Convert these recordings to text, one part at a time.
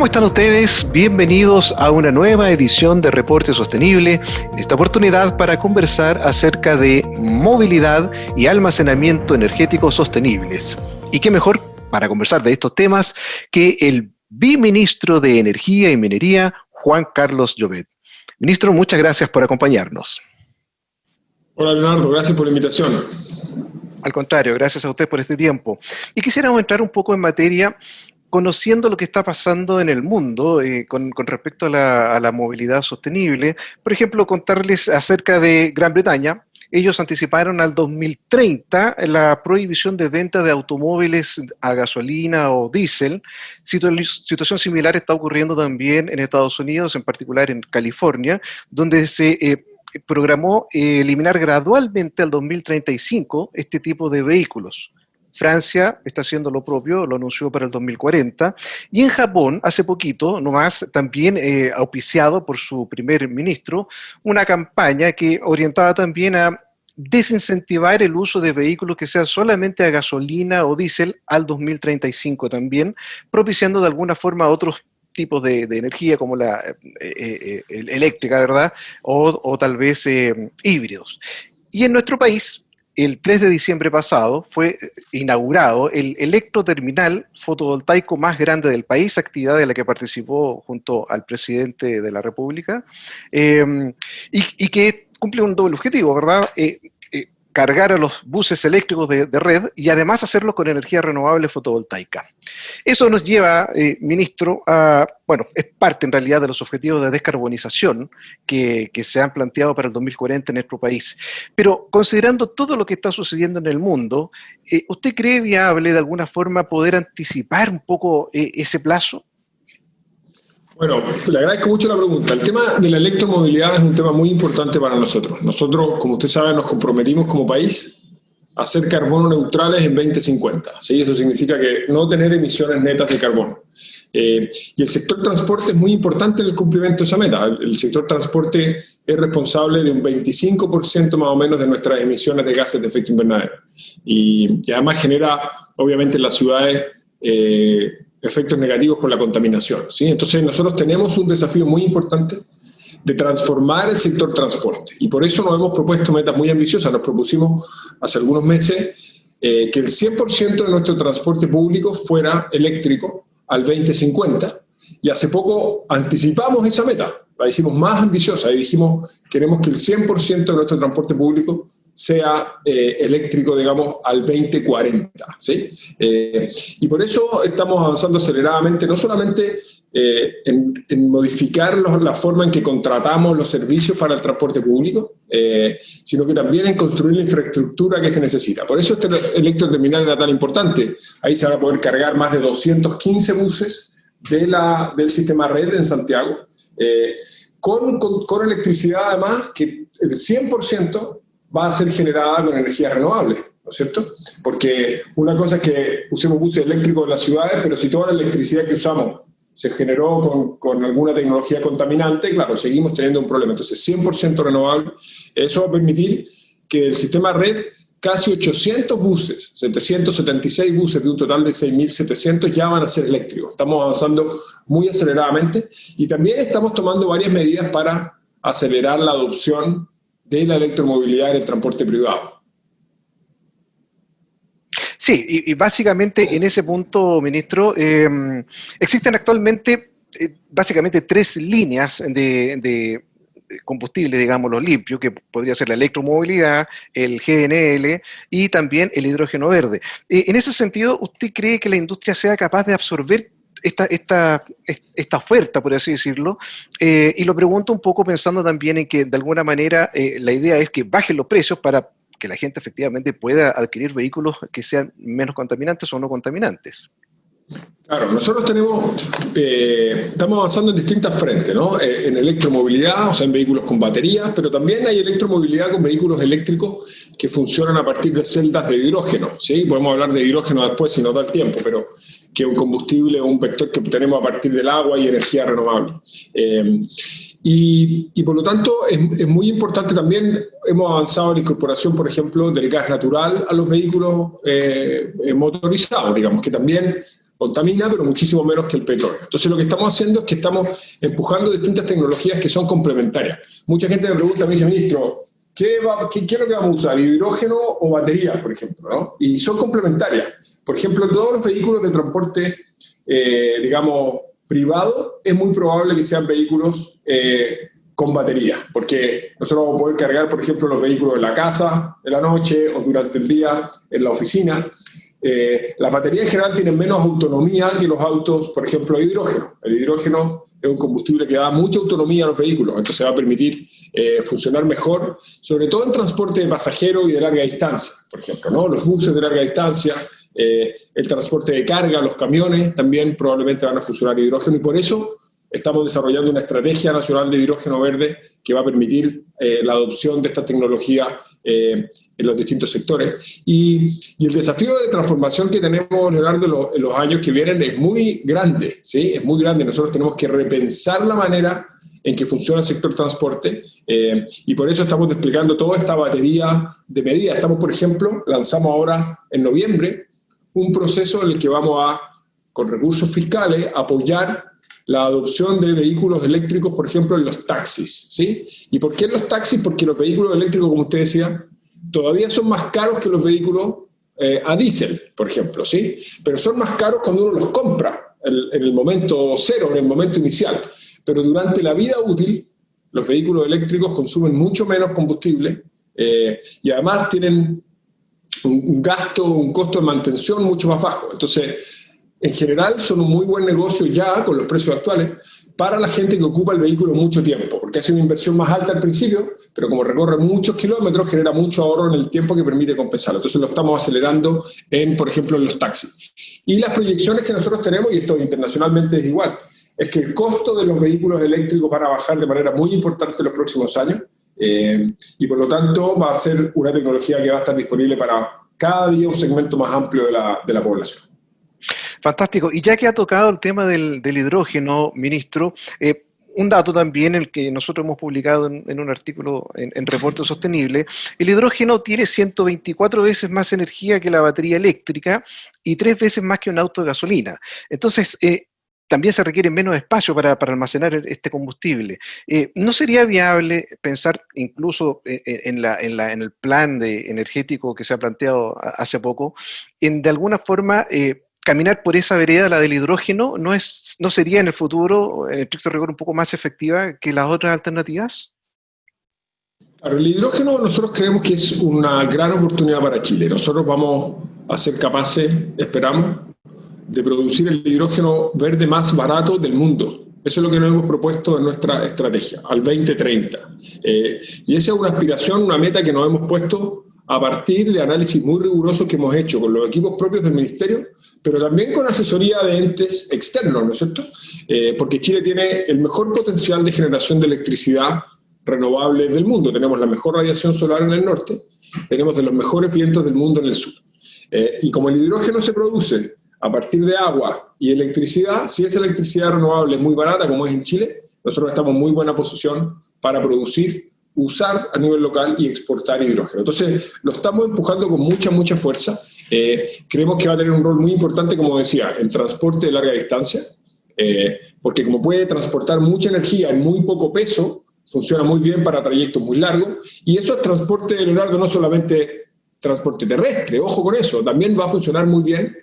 ¿Cómo están ustedes? Bienvenidos a una nueva edición de Reporte Sostenible, en esta oportunidad para conversar acerca de movilidad y almacenamiento energético sostenibles. Y qué mejor para conversar de estos temas que el viceministro de Energía y Minería, Juan Carlos Llobet. Ministro, muchas gracias por acompañarnos. Hola Leonardo, gracias por la invitación. Al contrario, gracias a usted por este tiempo. Y quisiéramos entrar un poco en materia conociendo lo que está pasando en el mundo con respecto a la movilidad sostenible. Por ejemplo, contarles acerca de Gran Bretaña. Ellos anticiparon al 2030 la prohibición de venta de automóviles a gasolina o diésel. Situación similar está ocurriendo también en Estados Unidos, en particular en California, donde se programó eliminar gradualmente al 2035 este tipo de vehículos. Francia está haciendo lo propio, lo anunció para el 2040, y en Japón, hace poquito, nomás, también auspiciado por su primer ministro, una campaña que orientaba también a desincentivar el uso de vehículos que sean solamente a gasolina o diésel al 2035 también, propiciando de alguna forma otros tipos de energía como la eléctrica, ¿verdad? O tal vez híbridos. Y en nuestro país, el 3 de diciembre pasado fue inaugurado el electroterminal fotovoltaico más grande del país, actividad de la que participó junto al presidente de la República, y que cumple un doble objetivo, ¿verdad? Cargar a los buses eléctricos de red y además hacerlo con energía renovable fotovoltaica. Eso nos lleva, ministro, bueno, es parte en realidad de los objetivos de descarbonización que se han planteado para el 2040 en nuestro país. Pero considerando todo lo que está sucediendo en el mundo, ¿usted cree viable de alguna forma poder anticipar un poco ese plazo? Bueno, le agradezco mucho la pregunta. El tema de la electromovilidad es un tema muy importante para nosotros. Nosotros, como usted sabe, nos comprometimos como país a ser carbono neutrales en 2050. ¿Sí? Eso significa que no tener emisiones netas de carbono. Y el sector transporte es muy importante en el cumplimiento de esa meta. El sector transporte es responsable de un 25% más o menos de nuestras emisiones de gases de efecto invernadero. Y además genera, obviamente, en las ciudades efectos negativos por la contaminación, ¿sí? Entonces nosotros tenemos un desafío muy importante de transformar el sector transporte y por eso nos hemos propuesto metas muy ambiciosas. Nos propusimos hace algunos meses que el 100% de nuestro transporte público fuera eléctrico al 2050 y hace poco anticipamos esa meta, la hicimos más ambiciosa y dijimos queremos que el 100% de nuestro transporte público sea eléctrico, digamos, al 2040, ¿sí? Y por eso estamos avanzando aceleradamente, no solamente en modificar la forma en que contratamos los servicios para el transporte público, sino que también en construir la infraestructura que se necesita. Por eso este electroterminal era tan importante. Ahí se van a poder cargar más de 215 buses del sistema red en Santiago, con electricidad además, que el 100% va a ser generada con energías renovables, ¿no es cierto? Porque una cosa es que usemos buses eléctricos en las ciudades, pero si toda la electricidad que usamos se generó con alguna tecnología contaminante, claro, seguimos teniendo un problema. Entonces, 100% renovable, eso va a permitir que el sistema red, casi 800 buses, 776 buses de un total de 6.700 ya van a ser eléctricos. Estamos avanzando muy aceleradamente y también estamos tomando varias medidas para acelerar la adopción de la electromovilidad en el transporte privado. Sí, y básicamente en ese punto, ministro, existen actualmente básicamente tres líneas de combustible, digámoslo, limpio, que podría ser la electromovilidad, el GNL y también el hidrógeno verde. En ese sentido, ¿usted cree que la industria sea capaz de absorber esta oferta, por así decirlo? Y lo pregunto un poco pensando también en que de alguna manera la idea es que bajen los precios para que la gente efectivamente pueda adquirir vehículos que sean menos contaminantes o no contaminantes. Claro, nosotros estamos avanzando en distintas frentes, ¿no? En electromovilidad, o sea, en vehículos con baterías, pero también hay electromovilidad con vehículos eléctricos que funcionan a partir de celdas de hidrógeno, ¿sí? Podemos hablar de hidrógeno después si nos da el tiempo, pero que es un combustible o un vector que obtenemos a partir del agua y energía renovable. Y por lo tanto es muy importante también, hemos avanzado en la incorporación, por ejemplo, del gas natural a los vehículos motorizados, digamos, que también contamina, pero muchísimo menos que el petróleo. Entonces lo que estamos haciendo es que estamos empujando distintas tecnologías que son complementarias. Mucha gente me pregunta, me dice, ministro, ¿qué es lo que vamos a usar? ¿Hidrógeno o baterías, por ejemplo? ¿No? Y son complementarias. Por ejemplo, todos los vehículos de transporte, digamos, privado, es muy probable que sean vehículos con batería, porque nosotros vamos a poder cargar, por ejemplo, los vehículos en la casa, en la noche o durante el día en la oficina. Las baterías en general tienen menos autonomía que los autos, por ejemplo, de hidrógeno. El hidrógeno es un combustible que da mucha autonomía a los vehículos, entonces va a permitir funcionar mejor, sobre todo en transporte de pasajeros y de larga distancia, por ejemplo, ¿no? Los buses de larga distancia, el transporte de carga, los camiones también probablemente van a funcionar hidrógeno, y por eso estamos desarrollando una estrategia nacional de hidrógeno verde que va a permitir la adopción de esta tecnología en los distintos sectores. Y el desafío de transformación que tenemos, Leonardo, en los años que vienen es muy grande, ¿sí? Es muy grande. Nosotros tenemos que repensar la manera en que funciona el sector transporte, y por eso estamos desplegando toda esta batería de medidas. Estamos, por ejemplo, lanzamos ahora en noviembre un proceso en el que vamos a, con recursos fiscales, apoyar la adopción de vehículos eléctricos, por ejemplo, en los taxis, ¿sí? ¿Y por qué en los taxis? Porque los vehículos eléctricos, como usted decía, todavía son más caros que los vehículos a diésel, por ejemplo, ¿sí? Pero son más caros cuando uno los compra en el momento cero, en el momento inicial. Pero durante la vida útil, los vehículos eléctricos consumen mucho menos combustible y además tienen un costo de mantención mucho más bajo. Entonces, en general son un muy buen negocio ya con los precios actuales para la gente que ocupa el vehículo mucho tiempo, porque hace una inversión más alta al principio, pero como recorre muchos kilómetros, genera mucho ahorro en el tiempo que permite compensarlo. Entonces lo estamos acelerando, por ejemplo, en los taxis. Y las proyecciones que nosotros tenemos, y esto internacionalmente es igual, es que el costo de los vehículos eléctricos van a bajar de manera muy importante en los próximos años, y por lo tanto va a ser una tecnología que va a estar disponible para cada día un segmento más amplio de la población. Fantástico. Y ya que ha tocado el tema del hidrógeno, ministro, un dato también, el que nosotros hemos publicado en un artículo en Reporte Sostenible, el hidrógeno tiene 124 veces más energía que la batería eléctrica y 3 veces más que un auto de gasolina. Entonces, también se requiere menos espacio para almacenar este combustible. ¿No sería viable pensar incluso en el plan energético que se ha planteado hace poco, en de alguna forma caminar por esa vereda, la del hidrógeno, no sería en el futuro, en estricto rigor, un poco más efectiva que las otras alternativas? Claro, el hidrógeno nosotros creemos que es una gran oportunidad para Chile. Nosotros vamos a ser capaces, esperamos, de producir el hidrógeno verde más barato del mundo. Eso es lo que nos hemos propuesto en nuestra estrategia, al 2030. Y esa es una aspiración, una meta que nos hemos puesto a partir de análisis muy rigurosos que hemos hecho con los equipos propios del Ministerio, pero también con asesoría de entes externos, ¿no es cierto? Porque Chile tiene el mejor potencial de generación de electricidad renovable del mundo. Tenemos la mejor radiación solar en el norte, tenemos de los mejores vientos del mundo en el sur. Y como el hidrógeno se produce a partir de agua y electricidad, si esa electricidad renovable es muy barata, como es en Chile, nosotros estamos en muy buena posición para producir, usar a nivel local y exportar hidrógeno. Entonces, lo estamos empujando con mucha fuerza. Creemos que va a tener un rol muy importante, como decía, en transporte de larga distancia, porque como puede transportar mucha energía en muy poco peso, funciona muy bien para trayectos muy largos, y eso es transporte, Leonardo, no solamente transporte terrestre, ojo con eso, también va a funcionar muy bien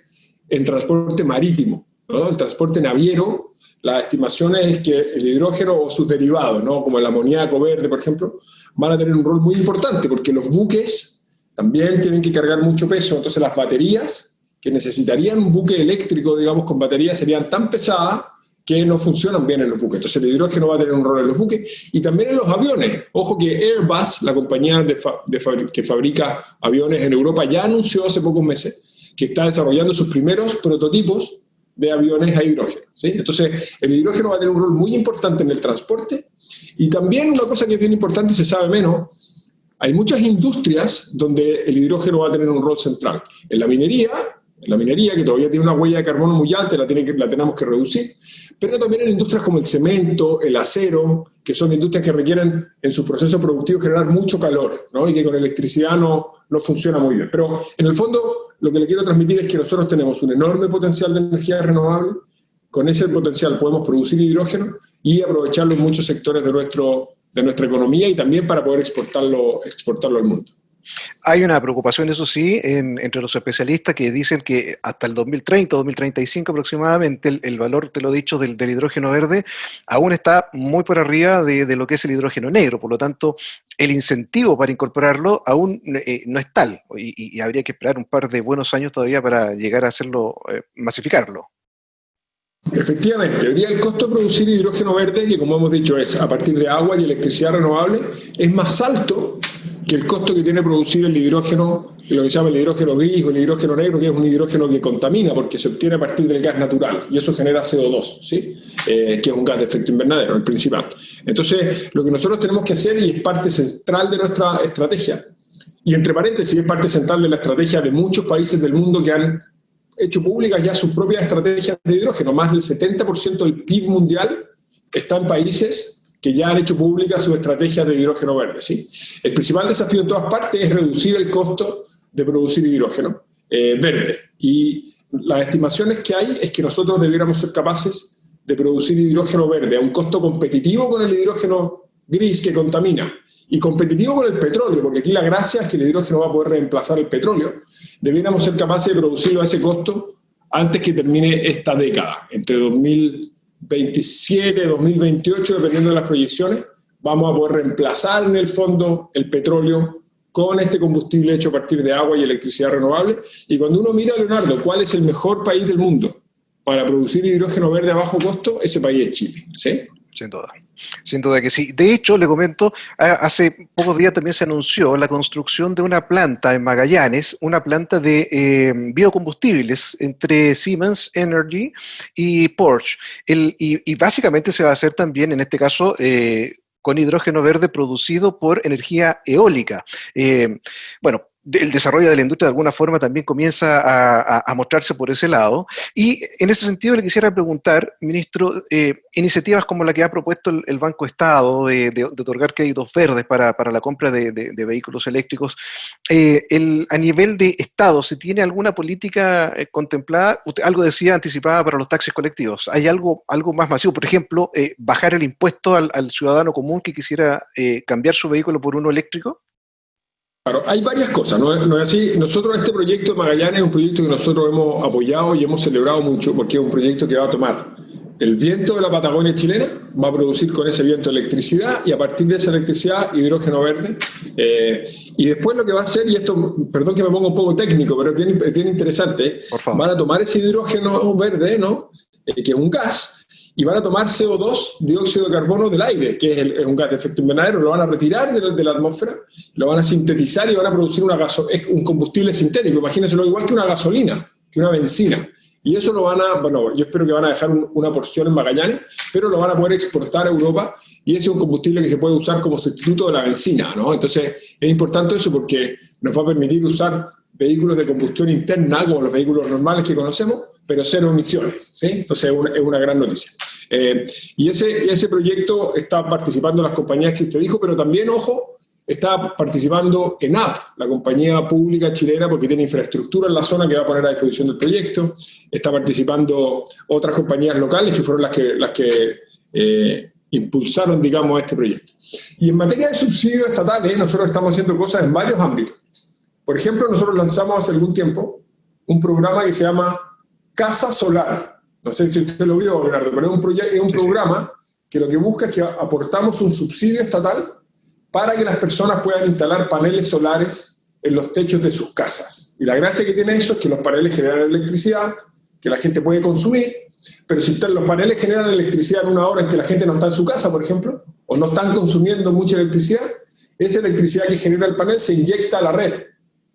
en transporte marítimo, ¿no? El transporte naviero. La estimación es que el hidrógeno o sus derivados, ¿no? Como el amoníaco verde, por ejemplo, van a tener un rol muy importante porque los buques también tienen que cargar mucho peso. Entonces las baterías que necesitarían un buque eléctrico, digamos, con baterías serían tan pesadas que no funcionan bien en los buques. Entonces el hidrógeno va a tener un rol en los buques y también en los aviones. Ojo que Airbus, la compañía que fabrica aviones en Europa, ya anunció hace pocos meses que está desarrollando sus primeros prototipos de aviones a hidrógeno, ¿sí? Entonces, el hidrógeno va a tener un rol muy importante en el transporte y también una cosa que es bien importante y se sabe menos, hay muchas industrias donde el hidrógeno va a tener un rol central. En la minería, que todavía tiene una huella de carbono muy alta, la tenemos que reducir, pero también en industrias como el cemento, el acero, que son industrias que requieren en su proceso productivo generar mucho calor, ¿no? Y que con electricidad no funciona muy bien. Pero en el fondo lo que le quiero transmitir es que nosotros tenemos un enorme potencial de energía renovable. Con ese potencial podemos producir hidrógeno y aprovecharlo en muchos sectores de nuestra economía y también para poder exportarlo al mundo. Hay una preocupación, eso sí, entre los especialistas que dicen que hasta el 2030, 2035 aproximadamente, el valor, te lo he dicho, del hidrógeno verde aún está muy por arriba de lo que es el hidrógeno negro. Por lo tanto, el incentivo para incorporarlo aún no es tal y habría que esperar un par de buenos años todavía para llegar a hacerlo, masificarlo. Efectivamente, hoy día el costo de producir hidrógeno verde, que como hemos dicho es a partir de agua y electricidad renovable, es más alto que el costo que tiene producir el hidrógeno, lo que se llama el hidrógeno gris o el hidrógeno negro, que es un hidrógeno que contamina porque se obtiene a partir del gas natural y eso genera CO2, ¿sí? Que es un gas de efecto invernadero, el principal. Entonces, lo que nosotros tenemos que hacer, y es parte central de nuestra estrategia, y entre paréntesis es parte central de la estrategia de muchos países del mundo que han hecho públicas ya sus propias estrategias de hidrógeno. Más del 70% del PIB mundial está en países que ya han hecho públicas sus estrategias de hidrógeno verde, ¿sí? El principal desafío en todas partes es reducir el costo de producir hidrógeno verde. Y las estimaciones que hay es que nosotros debiéramos ser capaces de producir hidrógeno verde a un costo competitivo con el hidrógeno gris que contamina y competitivo con el petróleo, porque aquí la gracia es que el hidrógeno va a poder reemplazar el petróleo. Debiéramos ser capaces de producirlo a ese costo antes que termine esta década, entre 2027 y 2028, dependiendo de las proyecciones, vamos a poder reemplazar en el fondo el petróleo con este combustible hecho a partir de agua y electricidad renovable. Y cuando uno mira, Leonardo, cuál es el mejor país del mundo para producir hidrógeno verde a bajo costo, ese país es Chile, ¿sí? Sin duda que sí. De hecho, le comento, hace pocos días también se anunció la construcción de una planta en Magallanes, una planta de biocombustibles entre Siemens Energy y Porsche. Y básicamente se va a hacer también, en este caso, con hidrógeno verde producido por energía eólica. Bueno, el desarrollo de la industria de alguna forma también comienza a mostrarse por ese lado. Y en ese sentido le quisiera preguntar, ministro, iniciativas como la que ha propuesto el Banco Estado de otorgar créditos verdes para la compra de vehículos eléctricos, a nivel de Estado, ¿se tiene alguna política contemplada? Usted algo decía, anticipada para los taxis colectivos. ¿Hay algo más masivo? Por ejemplo, bajar el impuesto al ciudadano común que quisiera cambiar su vehículo por uno eléctrico. Claro, hay varias cosas, ¿no es así? Nosotros este proyecto de Magallanes es un proyecto que nosotros hemos apoyado y hemos celebrado mucho porque es un proyecto que va a tomar el viento de la Patagonia chilena, va a producir con ese viento electricidad y a partir de esa electricidad hidrógeno verde. Y después lo que va a hacer, y esto, perdón que me ponga un poco técnico, pero es bien interesante, van a tomar ese hidrógeno verde, ¿no? Que es un gas, y van a tomar CO2, dióxido de carbono del aire, que es un gas de efecto invernadero, lo van a retirar de la atmósfera, lo van a sintetizar y van a producir un combustible sintético, imagínenselo, igual que una gasolina, que una benzina. Y eso lo van a, bueno, yo espero que van a dejar una porción en Magallanes, pero lo van a poder exportar a Europa y ese es un combustible que se puede usar como sustituto de la benzina, ¿no? Entonces es importante eso porque nos va a permitir usar vehículos de combustión interna, como los vehículos normales que conocemos, pero cero emisiones, ¿sí? Entonces es una gran noticia. Y ese proyecto está participando las compañías que usted dijo, pero también, ojo, está participando ENAP, la compañía pública chilena, porque tiene infraestructura en la zona que va a poner a disposición del proyecto. Está participando otras compañías locales que fueron las que impulsaron, digamos, este proyecto. Y en materia de subsidios estatales, nosotros estamos haciendo cosas en varios ámbitos. Por ejemplo, nosotros lanzamos hace algún tiempo un programa que se llama Casa Solar. No sé si usted lo vio, Bernardo, pero es un programa que lo que busca es que aportamos un subsidio estatal para que las personas puedan instalar paneles solares en los techos de sus casas. Y la gracia que tiene eso es que los paneles generan electricidad, que la gente puede consumir, pero si los paneles generan electricidad en una hora en que la gente no está en su casa, por ejemplo, o no están consumiendo mucha electricidad, esa electricidad que genera el panel se inyecta a la red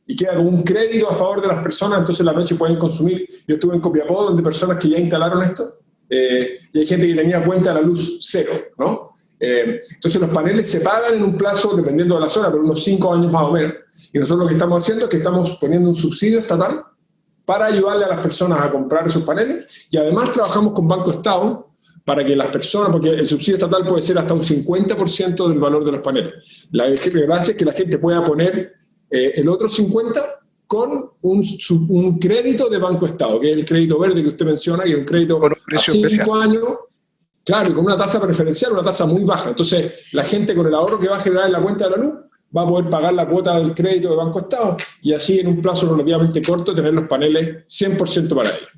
y queda como un crédito a favor de las personas, entonces la noche pueden consumir. Yo estuve en Copiapó, donde personas que ya instalaron esto, y hay gente que tenía cuenta de la luz cero, ¿no? Entonces los paneles se pagan en un plazo, dependiendo de la zona, pero unos 5 años más o menos. Y nosotros lo que estamos haciendo es que estamos poniendo un subsidio estatal para ayudarle a las personas a comprar esos paneles, y además trabajamos con Banco Estado para que las personas, porque el subsidio estatal puede ser hasta un 50% del valor de los paneles. La gracia es que la gente pueda poner el otro 50% con un crédito de Banco Estado, que es el crédito verde que usted menciona, que es un crédito Con un a precio 5 especial. años, claro, y con una tasa preferencial, una tasa muy baja. Entonces, la gente con el ahorro que va a generar en la cuenta de la luz va a poder pagar la cuota del crédito de Banco Estado y así en un plazo relativamente corto tener los paneles 100% para ellos.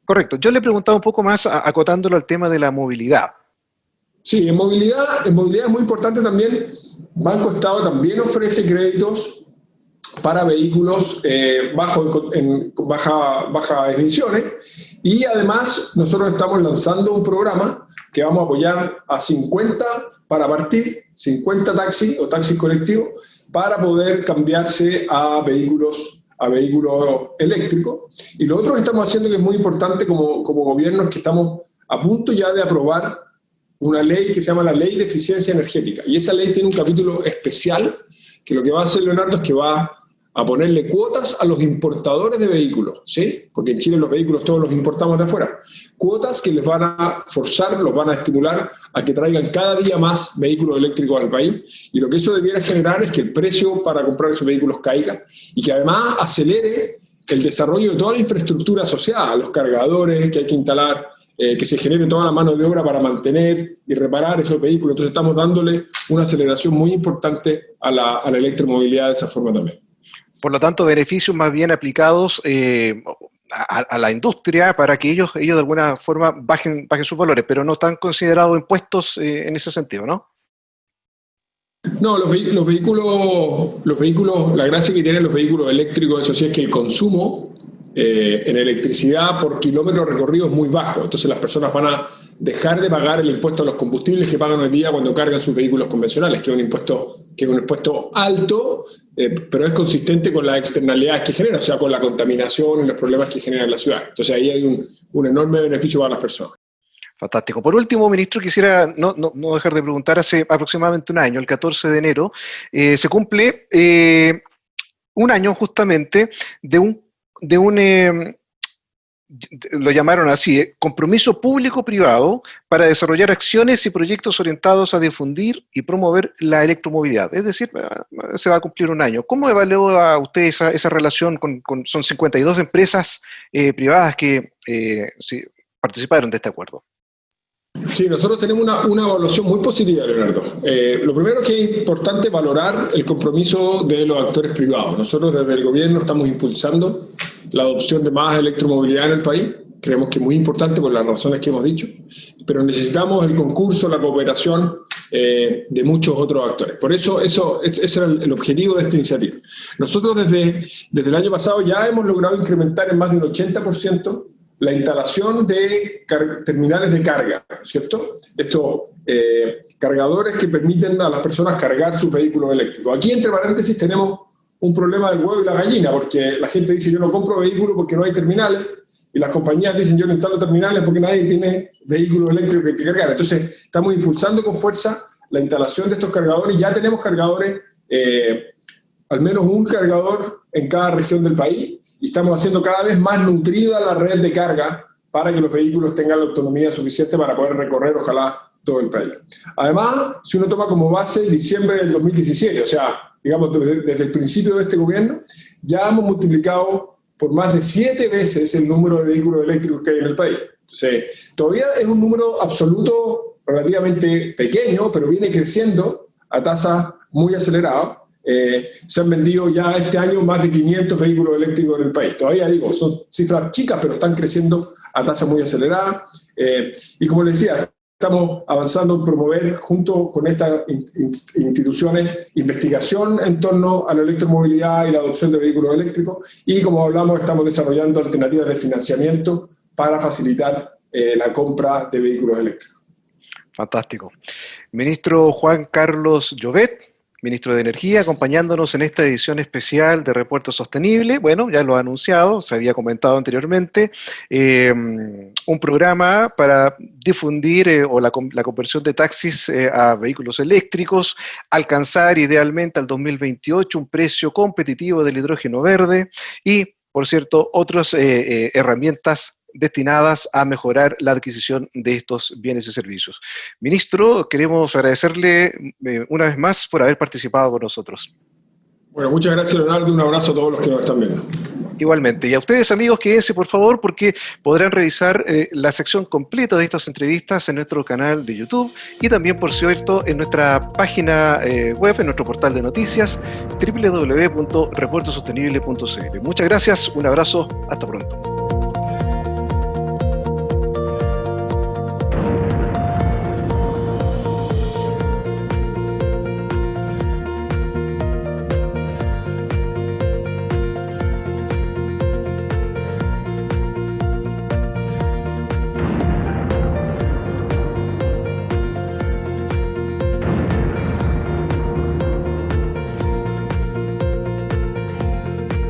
Correcto. Yo le preguntaba un poco más, acotándolo al tema de la movilidad. Sí, en movilidad es muy importante también. Banco Estado también ofrece créditos para vehículos baja emisiones y además nosotros estamos lanzando un programa que vamos a apoyar a 50 para partir, 50 taxis o taxis colectivos para poder cambiarse a vehículos eléctricos. Y lo otro que estamos haciendo que es muy importante como gobierno es que estamos a punto ya de aprobar una ley que se llama la Ley de Eficiencia Energética. Y esa ley tiene un capítulo especial que lo que va a hacer Leonardo es que va a ponerle cuotas a los importadores de vehículos, ¿sí? Porque en Chile los vehículos todos los importamos de afuera. Cuotas que les van a forzar, los van a estimular a que traigan cada día más vehículos eléctricos al país. Y lo que eso debiera generar es que el precio para comprar esos vehículos caiga y que además acelere el desarrollo de toda la infraestructura asociada, los cargadores que hay que instalar, que se genere toda la mano de obra para mantener y reparar esos vehículos. Entonces estamos dándole una aceleración muy importante a la electromovilidad de esa forma también. Por lo tanto, beneficios más bien aplicados a la industria para que ellos de alguna forma bajen sus valores, pero no están considerados impuestos en ese sentido, ¿no? No, los vehículos, la gracia que tienen los vehículos eléctricos, eso sí, es que el consumo en electricidad por kilómetro recorrido es muy bajo. Entonces las personas van a dejar de pagar el impuesto a los combustibles que pagan hoy día cuando cargan sus vehículos convencionales, que es un impuesto alto, pero es consistente con las externalidades que genera, o sea, con la contaminación y los problemas que genera en la ciudad. Entonces ahí hay un enorme beneficio para las personas. Fantástico. Por último, ministro, quisiera no dejar de preguntar, hace aproximadamente un año, el 14 de enero, se cumple un año justamente de un lo llamaron así, compromiso público-privado para desarrollar acciones y proyectos orientados a difundir y promover la electromovilidad. Es decir, se va a cumplir un año. ¿Cómo evalúa usted esa relación son 52 empresas privadas que sí, participaron de este acuerdo? Sí, nosotros tenemos una evaluación muy positiva, Leonardo. Lo primero es que es importante valorar el compromiso de los actores privados. Nosotros desde el gobierno estamos impulsando la adopción de más electromovilidad en el país. Creemos que es muy importante por las razones que hemos dicho, pero necesitamos el concurso, la cooperación de muchos otros actores. Por eso ese era el objetivo de esta iniciativa. Nosotros desde el año pasado ya hemos logrado incrementar en más de un 80% la instalación de terminales de carga, ¿cierto? Estos cargadores que permiten a las personas cargar sus vehículos eléctricos. Aquí, entre paréntesis, tenemos un problema del huevo y la gallina, porque la gente dice, yo no compro vehículos porque no hay terminales, y las compañías dicen, yo no instalo terminales porque nadie tiene vehículos eléctricos que cargar. Entonces, estamos impulsando con fuerza la instalación de estos cargadores. Ya tenemos cargadores, al menos un cargador en cada región del país, y estamos haciendo cada vez más nutrida la red de carga para que los vehículos tengan la autonomía suficiente para poder recorrer, ojalá, todo el país. Además, si uno toma como base diciembre del 2017, o sea, digamos, desde el principio de este gobierno, ya hemos multiplicado por más de 7 veces el número de vehículos eléctricos que hay en el país. Entonces, todavía es un número absoluto relativamente pequeño, pero viene creciendo a tasa muy acelerada. Se han vendido ya este año más de 500 vehículos eléctricos en el país. Todavía digo, son cifras chicas, pero están creciendo a tasa muy acelerada. Y como les decía, estamos avanzando en promover junto con estas instituciones investigación en torno a la electromovilidad y la adopción de vehículos eléctricos. Y como hablamos, estamos desarrollando alternativas de financiamiento para facilitar la compra de vehículos eléctricos. Fantástico. Ministro Juan Carlos Llobet, ministro de Energía, acompañándonos en esta edición especial de Repuerto Sostenible. Bueno, ya lo ha anunciado, se había comentado anteriormente, un programa para difundir la conversión de taxis a vehículos eléctricos, alcanzar idealmente al 2028 un precio competitivo del hidrógeno verde y, por cierto, otras herramientas destinadas a mejorar la adquisición de estos bienes y servicios. Ministro, queremos agradecerle una vez más por haber participado con nosotros. Bueno, muchas gracias, Leonardo. Un abrazo a todos los que nos están viendo. Igualmente. Y a ustedes, amigos, quédense por favor porque podrán revisar la sección completa de estas entrevistas en nuestro canal de YouTube y también, por cierto, en nuestra página web, en nuestro portal de noticias, www.reportosostenible.cl. Muchas gracias, un abrazo, hasta pronto.